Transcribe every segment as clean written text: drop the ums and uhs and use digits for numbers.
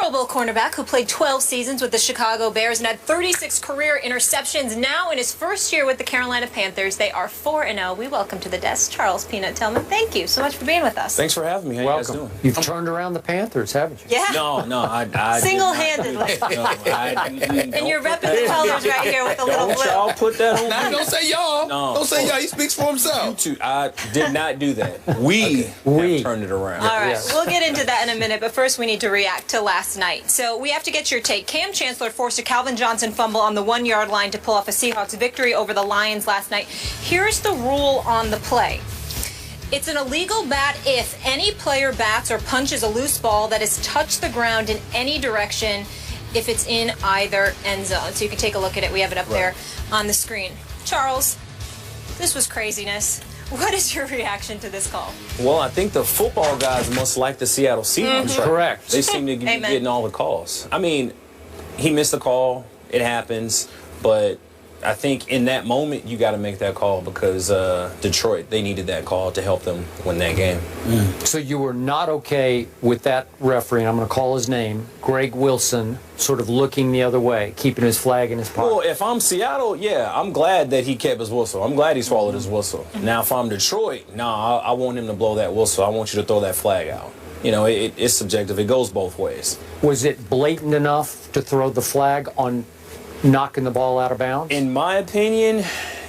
Pro Bowl cornerback who played 12 seasons with the Chicago Bears and had 36 career interceptions. Now in his first year with the Carolina Panthers, they are 4-0. We welcome to the desk Charles Peanut Tillman. Thank you so much for being with us. Thanks for having me. How you guys doing? You've turned around the Panthers, haven't you? Yeah. No, I single-handedly. And you're repping the colors right here with the little blue. Y'all put that on. Now, don't say y'all. No. Don't say y'all. He speaks for himself. I did not do that. We have turned it around. All right, we'll get into that in a minute, but first we need to react to last night. So we have to get your take. Cam Chancellor forced a Calvin Johnson fumble on the 1-yard line to pull off a Seahawks victory over the Lions last night. Here's the rule on the play. It's an illegal bat if any player bats or punches a loose ball that has touched the ground in any direction if it's in either end zone. So you can take a look at it. We have it up there on the screen. Charles, this was craziness. What is your reaction to this call? Well, I think the football guys must like the Seattle Seahawks. Right? Correct. They seem to be getting all the calls. I mean, he missed the call. It happens. But I think in that moment, you got to make that call because Detroit, they needed that call to help them win that game. So you were not okay with that referee, and I'm going to call his name, Greg Wilson, sort of looking the other way, keeping his flag in his pocket. Well, if I'm Seattle, yeah, I'm glad that he kept his whistle. I'm glad he swallowed his whistle. Now, if I'm Detroit, I want him to blow that whistle. I want you to throw that flag out. You know, it's subjective. It goes both ways. Was it blatant enough to throw the flag on knocking the ball out of bounds? In my opinion,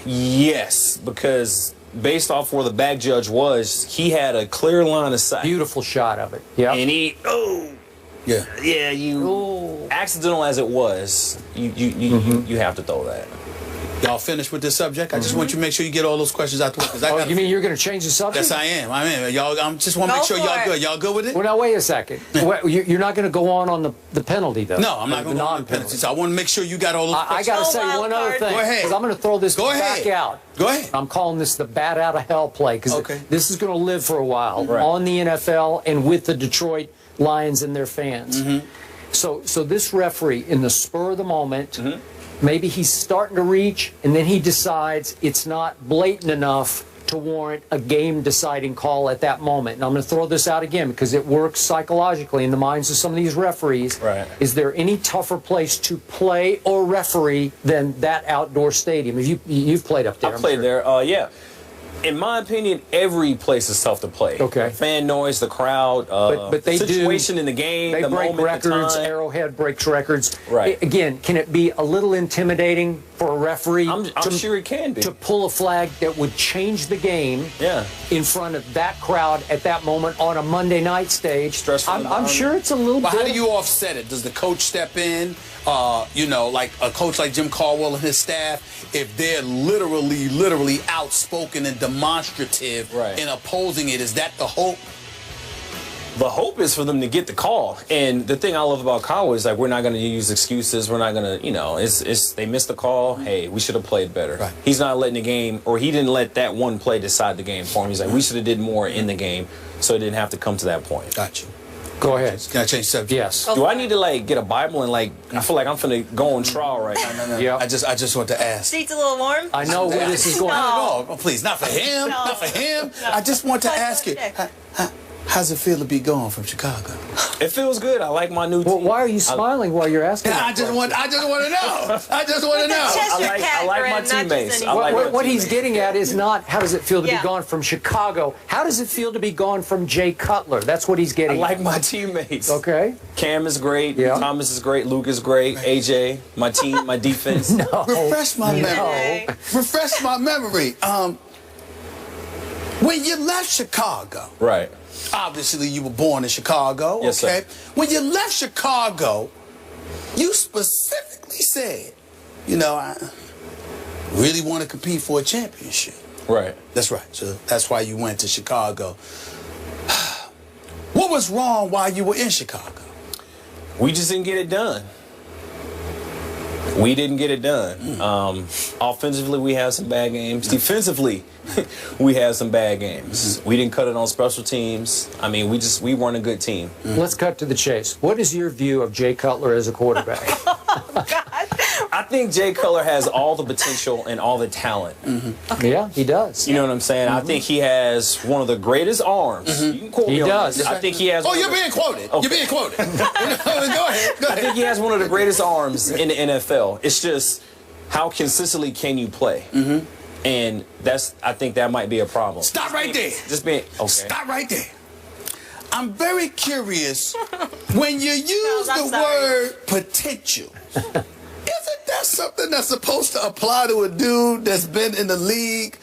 yes, because based off where the back judge was, he had a clear line of sight. Beautiful shot of it. Yeah. And he, accidental as it was, you have to throw that. Y'all finished with this subject? I just want you to make sure you get all those questions out the way. You mean you're going to change the subject? Yes, I am. Y'all, I just want to make sure y'all good. Y'all good with it? Well, now, wait a second. You're not going to go on the penalty, though? No, I'm not going to go on the penalty. So I want to make sure you got all those questions. I got to say one other thing. Go ahead. Because I'm going to throw this back out. Go ahead. I'm calling this the bat out of hell play because this is going to live for a while on the NFL and with the Detroit Lions and their fans. So this referee, in the spur of the moment, maybe he's starting to reach, and then he decides it's not blatant enough to warrant a game-deciding call at that moment. And I'm going to throw this out again because it works psychologically in the minds of some of these referees. Right. Is there any tougher place to play or referee than that outdoor stadium? You've played up there. I played there, yeah. In my opinion, every place is tough to play. Okay. Fan noise, the crowd, but they situation in the game, they the break moment, records. the time. Arrowhead breaks records. Right. Again, can it be a little intimidating for a referee? I'm sure it can be. To pull a flag that would change the game in front of that crowd at that moment on a Monday night stage. Stressful. I'm sure it's a little bit. How do you offset it? Does the coach step in? You know, like a coach like Jim Caldwell and his staff, if they're literally outspoken and demonstrative in opposing it, is that the hope? The hope is for them to get the call. And the thing I love about Caldwell is, like, we're not going to use excuses. We're not going to, you know, they missed the call. Hey, we should have played better. Right. He's not letting the game, or he didn't let that one play decide the game for him. He's like, we should have did more in the game so it didn't have to come to that point. Got you. Go ahead. Can I change subject? Yes. Do I need to, like, get a Bible and, like, I feel like I'm finna go on trial right now. No. Yeah. I just want to ask. Seat's a little warm? I know where this is going. No. Oh, please, not for him. Not for him. I just want to ask you. How's it feel to be gone from Chicago? It feels good. I like my new team. Well, why are you smiling while you're asking? I just want to know. I just want to know. I like my teammates. What he's getting at is not how does it feel to be gone from Chicago. How does it feel to be gone from Jay Cutler? That's what he's getting I like my teammates. Okay. Cam is great. Thomas is great. Luke is great. AJ, my team, my defense. Refresh my memory. Refresh my memory. When you left Chicago. Right. Obviously, you were born in Chicago, yes, okay? Sir. When you left Chicago, you specifically said, you know, I really want to compete for a championship. Right. That's right. So that's why you went to Chicago. What was wrong while you were in Chicago? We just didn't get it done. We didn't get it done. Offensively, we had some bad games. Defensively, we had some bad games. We didn't cut it on special teams. I mean, we weren't a good team. Let's cut to the chase. What is your view of Jay Cutler as a quarterback? Oh, God. I think Jay Cutler has all the potential and all the talent. Okay. Yeah, he does. You know what I'm saying? I think he has one of the greatest arms. You can quote me on does. this. I think he has. Oh, you're being quoted. Okay. You're being quoted. Go ahead. I think he has one of the greatest arms in the NFL. It's just how consistently can you play? And I think that might be a problem. Stop right there. Just being okay. Stop right there. I'm very curious when you use the word potential. Isn't that something that's supposed to apply to a dude that's been in the league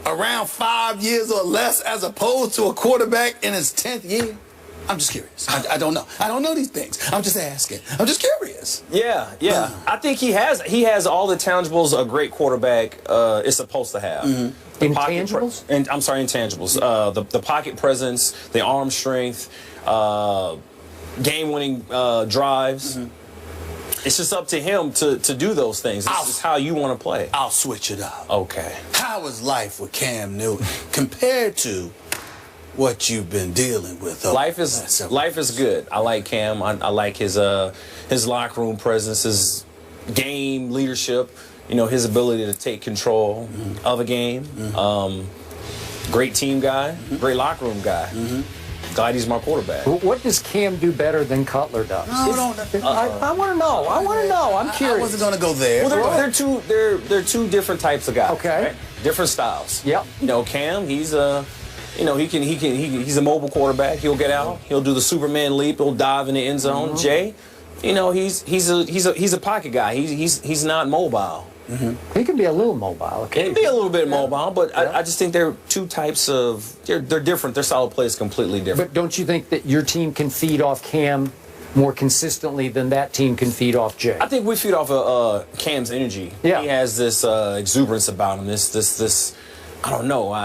around 5 years or less, as opposed to a quarterback in his 10th year? I'm just curious. I don't know. I don't know these things. I'm just asking. I'm just curious. Yeah. I think he has all the tangibles a great quarterback is supposed to have. Intangibles? I'm sorry, intangibles. The pocket presence, the arm strength, game-winning drives. It's just up to him to do those things. This is how you want to play. I'll switch it up. Okay. How is life with Cam Newton compared to what you've been dealing with? Life is good. I like Cam. I like his locker room presence, his game leadership. You know, his ability to take control of a game. Great team guy. Great locker room guy. Glad he's my quarterback. What does Cam do better than Cutler does? I want to know. I want to know. I'm curious. I wasn't going to go there. Well, they're two different types of guys. Okay. Right? Different styles. Yep. You know, Cam, he's a mobile quarterback. He'll get out. He'll do the Superman leap. He'll dive in the end zone. Jay, you know, he's a pocket guy. He's not mobile. He can be a little mobile. He can be a little bit mobile, but I just think they're two types of. They're different. Their style of play is completely different. But don't you think that your team can feed off Cam more consistently than that team can feed off Jay? I think we feed off of Cam's energy. Yeah. He has this exuberance about him. This I don't know.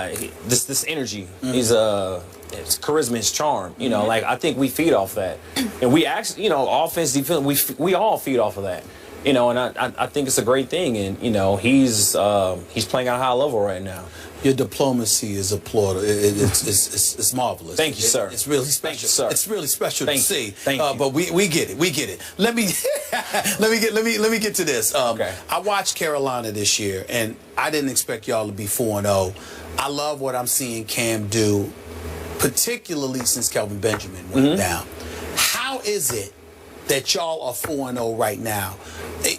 This energy. He's it's charisma, his charm. You know, like I think we feed off that, and we actually, you know, offense, defense, we all feed off of that. You know, and I think it's a great thing, and you know, he's playing at a high level right now. Your diplomacy is applauded. It's marvelous. Thank you, sir. It's really special. Thank you, sir. It's really special to see. Thank you. But we get it. We get it. Let me get to this. Okay. I watched Carolina this year, and I didn't expect y'all to be 4-0. I love what I'm seeing Cam do, particularly since Kelvin Benjamin went down. How is it that y'all are 4-0 right now?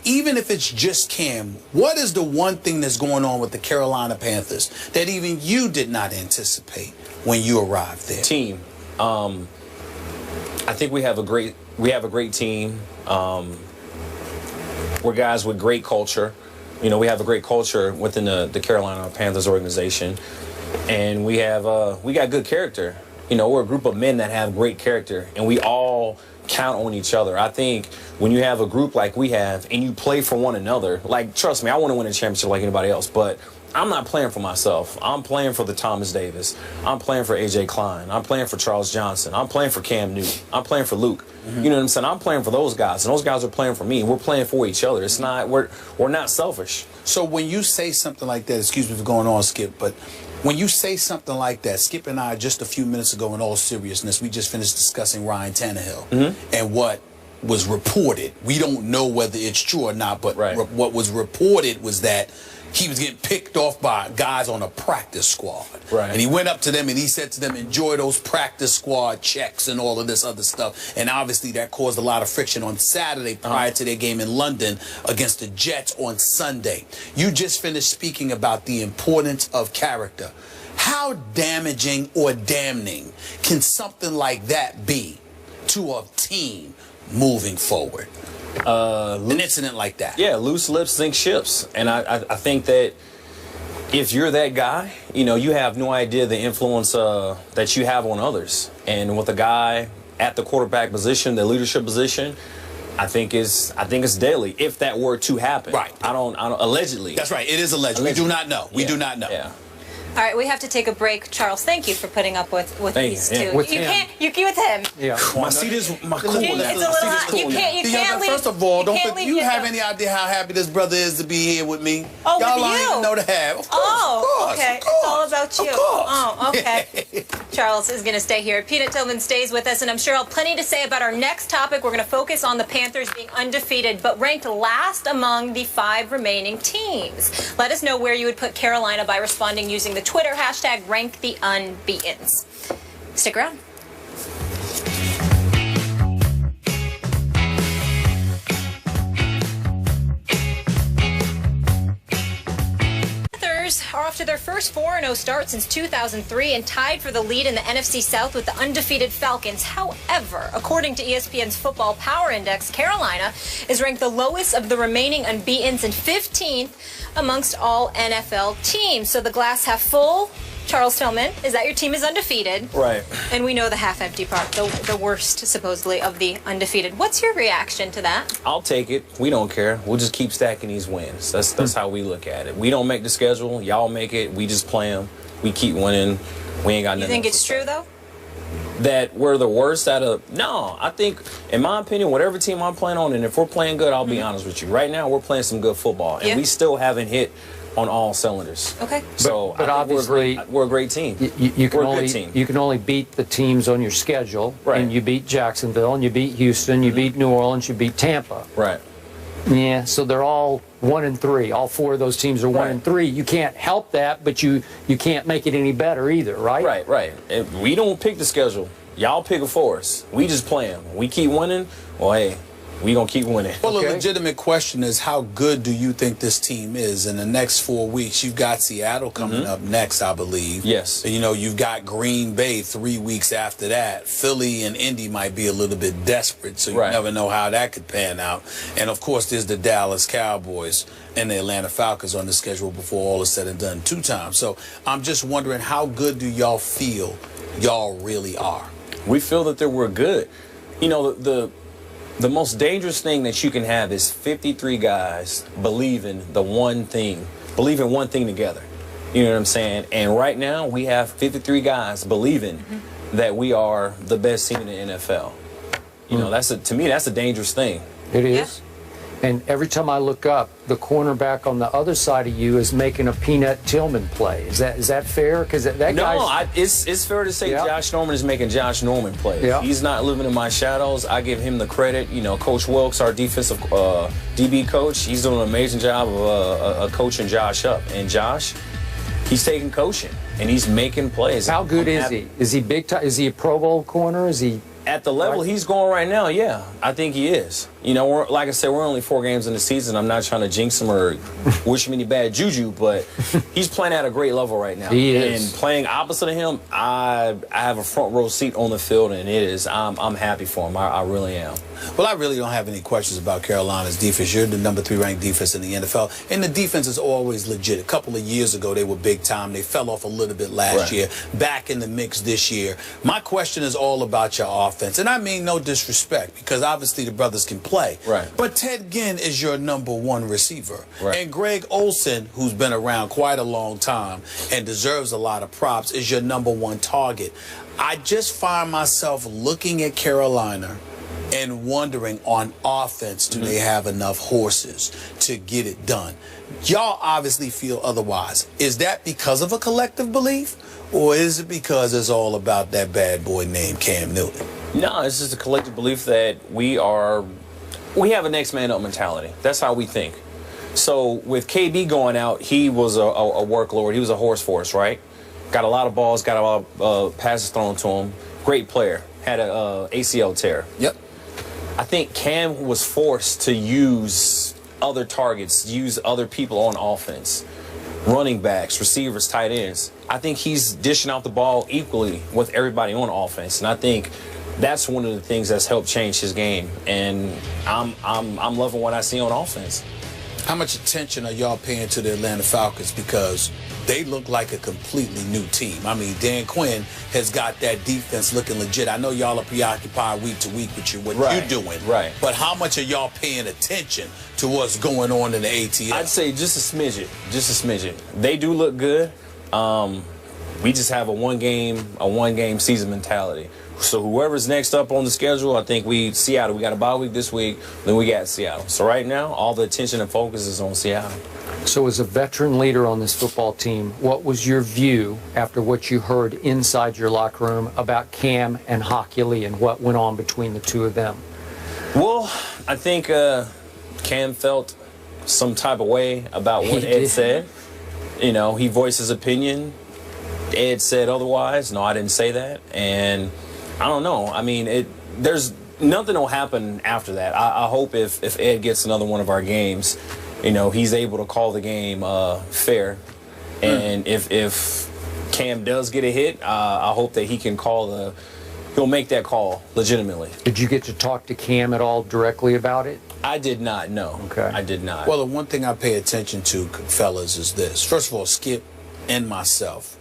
Even if it's just Cam, what is the one thing that's going on with the Carolina Panthers that even you did not anticipate when you arrived there? Team. I think we have a great team. We're guys with great culture. You know, we have a great culture within the Carolina Panthers organization, and we got good character. You know, we're a group of men that have great character, and we all count on each other. I think when you have a group like we have and you play for one another, like, trust me, I want to win a championship like anybody else, but I'm not playing for myself. I'm playing for the Thomas Davis. I'm playing for A.J. Klein. I'm playing for Charles Johnson. I'm playing for Cam Newton. I'm playing for Luke. You know what I'm saying? I'm playing for those guys, and those guys are playing for me. We're playing for each other. It's not, we're not selfish. So when you say something like that, excuse me for going on, Skip, but when you say something like that, Skip and I, just a few minutes ago, in all seriousness, we just finished discussing Ryan Tannehill and what was reported. We don't know whether it's true or not, but what was reported was that he was getting picked off by guys on a practice squad. And he went up to them and he said to them, enjoy those practice squad checks and all of this other stuff. And obviously that caused a lot of friction on Saturday prior to their game in London against the Jets on Sunday. You just finished speaking about the importance of character. How damaging or damning can something like that be to a team moving forward? An incident like that. Yeah, loose lips sink ships. And I think that if you're that guy, you know, you have no idea the influence that you have on others. And with a guy at the quarterback position, the leadership position, I think it's deadly if that were to happen. Right. I don't allegedly. That's right. It is alleged. We do not know. We do not know. Yeah. All right, we have to take a break. Charles, thank you for putting up with these two. With you him. can't. You with him. Yeah. My seat is my cool. It's a little hot. You can't leave. First of all, you do you have any idea how happy this brother is to be here with me? Oh, y'all with don't you. even know to have. Of course, Oh, of course, okay. of course, It's all about you. Of course. Oh, okay. Charles is going to stay here. Peanut Tillman stays with us, and I'm sure I'll have plenty to say about our next topic. We're going to focus on the Panthers being undefeated, but ranked last among the 5 remaining teams. Let us know where you would put Carolina by responding using the Twitter hashtag #RankTheUnbeatens. Stick around. Are off to their first 4-0 start since 2003 and tied for the lead in the NFC South with the undefeated Falcons. However, according to ESPN's Football Power Index, Carolina is ranked the lowest of the remaining unbeatens and 15th amongst all NFL teams. So the glass half full, Charles Tillman, is that your team is undefeated. Right. And we know the half-empty part, the worst, supposedly, of the undefeated. What's your reaction to that? I'll take it. We don't care. We'll just keep stacking these wins. That's how we look at it. We don't make the schedule. Y'all make it. We just play them. We keep winning. We ain't got nothing. You think it's true, though? That we're the worst out of... No, I think, in my opinion, whatever team I'm playing on, and if we're playing good, I'll be honest with you. Right now, we're playing some good football, and we still haven't hit on all cylinders. Okay. So but I think obviously we're a great team. You can we're a only good team. you can only beat the teams on your schedule, Right. and you beat Jacksonville, and you beat Houston, you beat New Orleans, you beat Tampa. Right. Yeah, so they're all 1-3. All 4 of those teams are 1-3. You can't help that, but you can't make it any better either, right? Right, right. And we don't pick the schedule. Y'all pick it for us. We just play them. We keep winning. Well, hey, we gonna keep winning. Well, the legitimate question is, how good do you think this team is in the next 4 weeks? You've got Seattle coming up next, I believe. Yes. You know, you've got Green Bay 3 weeks after that. Philly and Indy might be a little bit desperate, so you never know how that could pan out. And, of course, there's the Dallas Cowboys and the Atlanta Falcons on the schedule before all is said and done 2 times. So I'm just wondering, how good do y'all feel y'all really are? We feel that we're good. You know, the most dangerous thing that you can have is 53 guys believing one thing together. You know what I'm saying? And right now we have 53 guys believing that we are the best team in the NFL. You know, to me that's a dangerous thing. It is. And every time I look up, the cornerback on the other side of you is making a Peanut Tillman play. Is that fair? Because that guy's... it's fair to say Josh Norman is making Josh Norman plays. He's not living in my shadows. I give him the credit. You know, Coach Wilkes, our defensive DB coach, he's doing an amazing job of coaching Josh up. And Josh, he's taking coaching and he's making plays. How good is he? Is he big time? Is he a Pro Bowl corner? Is he... At the level he's going right now, yeah, I think he is. You know, like I said, we're only 4 games in the season. I'm not trying to jinx him or wish him any bad juju, but he's playing at a great level right now. He is. And playing opposite of him, I have a front row seat on the field, and I'm happy for him. I really am. Well, I really don't have any questions about Carolina's defense. You're the number 3 ranked defense in the NFL, and the defense is always legit. A couple of years ago, they were big time. They fell off a little bit last year. Back in the mix this year. My question is all about your offense, and I mean no disrespect, because obviously the brothers can play. Right. But Ted Ginn is your number 1 receiver, and Greg Olsen, who's been around quite a long time and deserves a lot of props, is your number 1 target. I just find myself looking at Carolina and wondering, on offense, do they have enough horses to get it done? Y'all obviously feel otherwise. Is that because of a collective belief, or is it because it's all about that bad boy named Cam Newton? No, it's just a collective belief that we have a next man up mentality. That's how we think. So with KB going out, he was a worklord. He was a horse for us, right? Got a lot of balls, got a lot of passes thrown to him. Great player. Had a ACL tear. Yep. I think Cam was forced to use other targets, use other people on offense. Running backs, receivers, tight ends. I think he's dishing out the ball equally with everybody on offense. And I think that's one of the things that's helped change his game. And I'm loving what I see on offense. How much attention are y'all paying to the Atlanta Falcons? Because they look like a completely new team. I mean, Dan Quinn has got that defense looking legit. I know y'all are preoccupied week to week with what you're doing. Right. But how much are y'all paying attention to what's going on in the ATL? I'd say just a smidget. Just a smidget. They do look good. We just have a one game season mentality. So whoever's next up on the schedule, I think Seattle. We got a bye week this week, then we got Seattle. So right now, all the attention and focus is on Seattle. So as a veteran leader on this football team, what was your view after what you heard inside your locker room about Cam and Hockley and what went on between the two of them? Well, I think Cam felt some type of way about what Ed said. You know, he voiced his opinion. Ed said otherwise. No, I didn't say that. And I don't know. I mean, there's nothing will happen after that. I hope if Ed gets another one of our games, you know, he's able to call the game fair. And if Cam does get a hit, I hope that he can he'll make that call legitimately. Did you get to talk to Cam at all directly about it? I did not, no. Okay. I did not. Well, the one thing I pay attention to, fellas, is this. First of all, Skip and myself,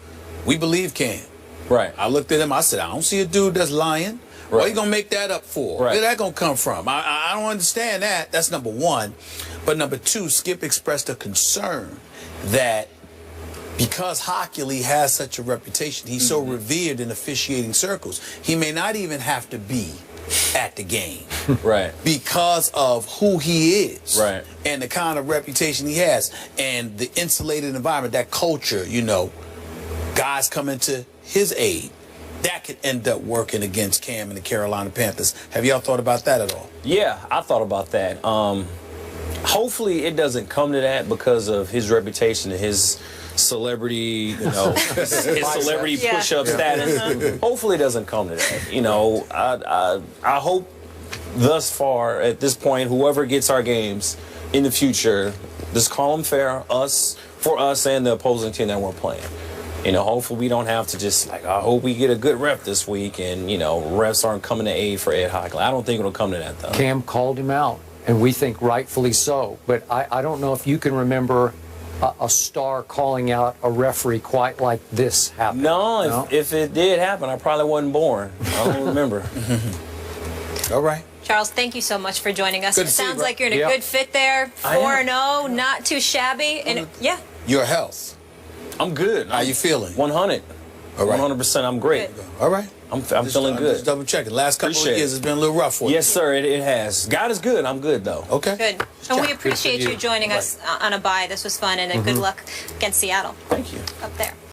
we believe Cam. Right. I looked at him, I said, I don't see a dude that's lying. Right. What are you going to make that up for? Right. Where's that going to come from? I don't understand that. That's number one. But number two, Skip expressed a concern that because Hockley has such a reputation, he's so revered in officiating circles, he may not even have to be at the game. Right. Because of who he is. Right. And the kind of reputation he has. And the insulated environment, that culture, you know, guys coming to his aid. That could end up working against Cam and the Carolina Panthers. Have y'all thought about that at all? Yeah, I thought about that. Hopefully it doesn't come to that because of his reputation and his celebrity, you know, his celebrity push-up status. Hopefully it doesn't come to that. You know, I hope thus far at this point, whoever gets our games in the future, just call them fair, for us and the opposing team that we're playing. You know, hopefully we don't have to just, I hope we get a good rep this week and, you know, refs aren't coming to aid for Ed Hockley. I don't think it'll come to that, though. Cam called him out, and we think rightfully so. But I don't know if you can remember a star calling out a referee quite like this happened. No, if it did happen, I probably wasn't born. I don't remember. All right. Charles, thank you so much for joining us. Good It to see sounds you, like you're in a good fit there. 4-0, not too shabby. And Your health. I'm good. How you feeling? 100. All right. 100%. I'm great. Good. All right. I'm feeling good. Just double checking. Last couple Appreciate of years, it's been a little rough for you. Yes, sir. It has. God is good. I'm good, though. Okay. good. And we appreciate you joining us on a bye. This was fun, and good luck against Seattle. Thank you. Up there.